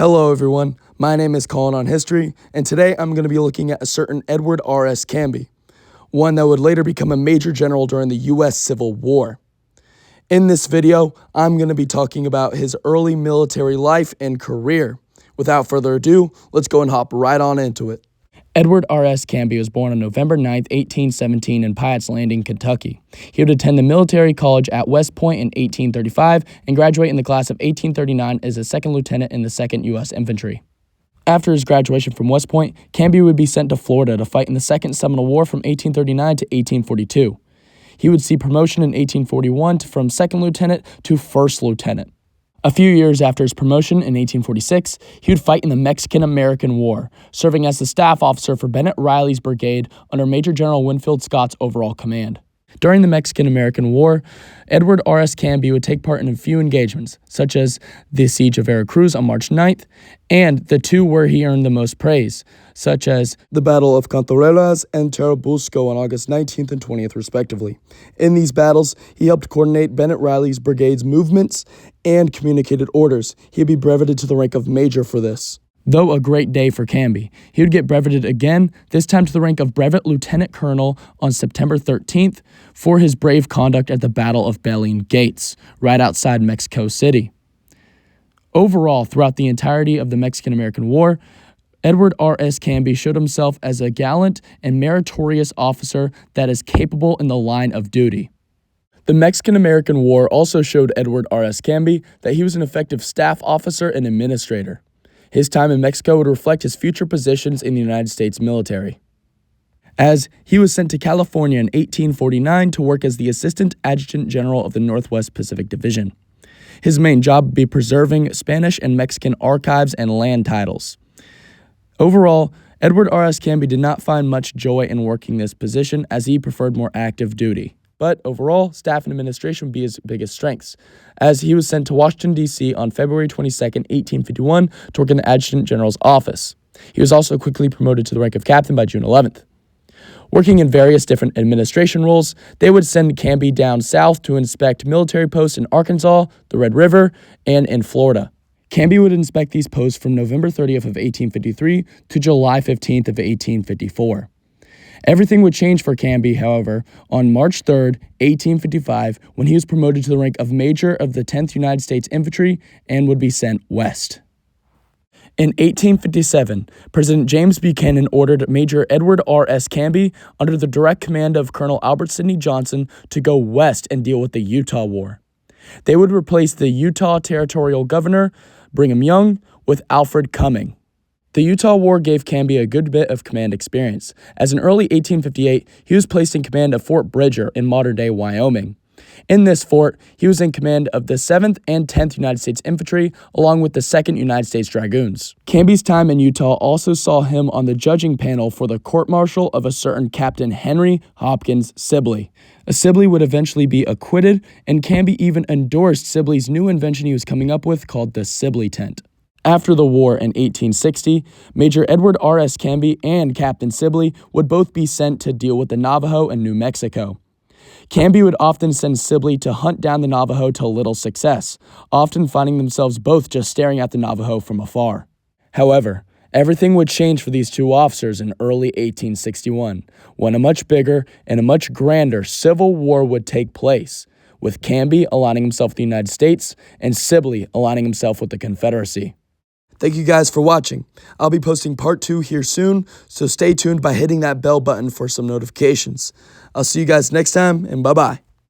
Hello everyone, my name is Colin on History, and today I'm going to be looking at a certain Edward R.S. Canby, one that would later become a major general during the U.S. Civil War. In this video, I'm going to be talking about his early military life and career. Without further ado, let's go and hop right on into it. Edward R.S. Canby was born on November 9, 1817 in Piatt's Landing, Kentucky. He would attend the military college at West Point in 1835 and graduate in the class of 1839 as a second lieutenant in the 2nd U.S. Infantry. After his graduation from West Point, Canby would be sent to Florida to fight in the Second Seminole War from 1839 to 1842. He would see promotion in 1841 from second lieutenant to first lieutenant. A few years after his promotion in 1846, he would fight in the Mexican-American War, serving as the staff officer for Bennett Riley's brigade under Major General Winfield Scott's overall command. During the Mexican-American War, Edward R.S. Canby would take part in a few engagements, such as the Siege of Veracruz on March 9th, and the two where he earned the most praise, such as the Battle of Cantarelas and Churubusco on August 19th and 20th, respectively. In these battles, he helped coordinate Bennett Riley's brigade's movements and communicated orders. He would be breveted to the rank of major for this. Though a great day for Canby, he would get breveted again, this time to the rank of brevet lieutenant colonel on September 13th for his brave conduct at the Battle of Bellean Gates, right outside Mexico City. Overall, throughout the entirety of the Mexican-American War, Edward R.S. Canby showed himself as a gallant and meritorious officer that is capable in the line of duty. The Mexican-American War also showed Edward R.S. Canby that he was an effective staff officer and administrator. His time in Mexico would reflect his future positions in the United States military, as he was sent to California in 1849 to work as the Assistant Adjutant General of the Northwest Pacific Division. His main job would be preserving Spanish and Mexican archives and land titles. Overall, Edward R.S. Canby did not find much joy in working this position as he preferred more active duty. But overall, staff and administration would be his biggest strengths, as he was sent to Washington, D.C. on February 22, 1851 to work in the Adjutant General's office. He was also quickly promoted to the rank of captain by June 11th. Working in various different administration roles, they would send Canby down south to inspect military posts in Arkansas, the Red River, and in Florida. Canby would inspect these posts from November 30th of 1853 to July 15th of 1854. Everything would change for Canby, however, on March 3, 1855, when he was promoted to the rank of Major of the 10th United States Infantry and would be sent west. In 1857, President James Buchanan ordered Major Edward R.S. Canby, under the direct command of Colonel Albert Sidney Johnson, to go west and deal with the Utah War. They would replace the Utah Territorial Governor, Brigham Young, with Alfred Cumming. The Utah War gave Canby a good bit of command experience, as in early 1858, he was placed in command of Fort Bridger in modern-day Wyoming. In this fort, he was in command of the 7th and 10th United States Infantry, along with the 2nd United States Dragoons. Canby's time in Utah also saw him on the judging panel for the court-martial of a certain Captain Henry Hopkins Sibley. Sibley would eventually be acquitted, and Canby even endorsed Sibley's new invention he was coming up with called the Sibley tent. After the war in 1860, Major Edward R.S. Canby and Captain Sibley would both be sent to deal with the Navajo in New Mexico. Canby would often send Sibley to hunt down the Navajo to little success, often finding themselves both just staring at the Navajo from afar. However, everything would change for these two officers in early 1861, when a much bigger and a much grander Civil War would take place, with Canby aligning himself with the United States and Sibley aligning himself with the Confederacy. Thank you guys for watching. I'll be posting part 2 here soon, so stay tuned by hitting that bell button for some notifications. I'll see you guys next time, and bye-bye.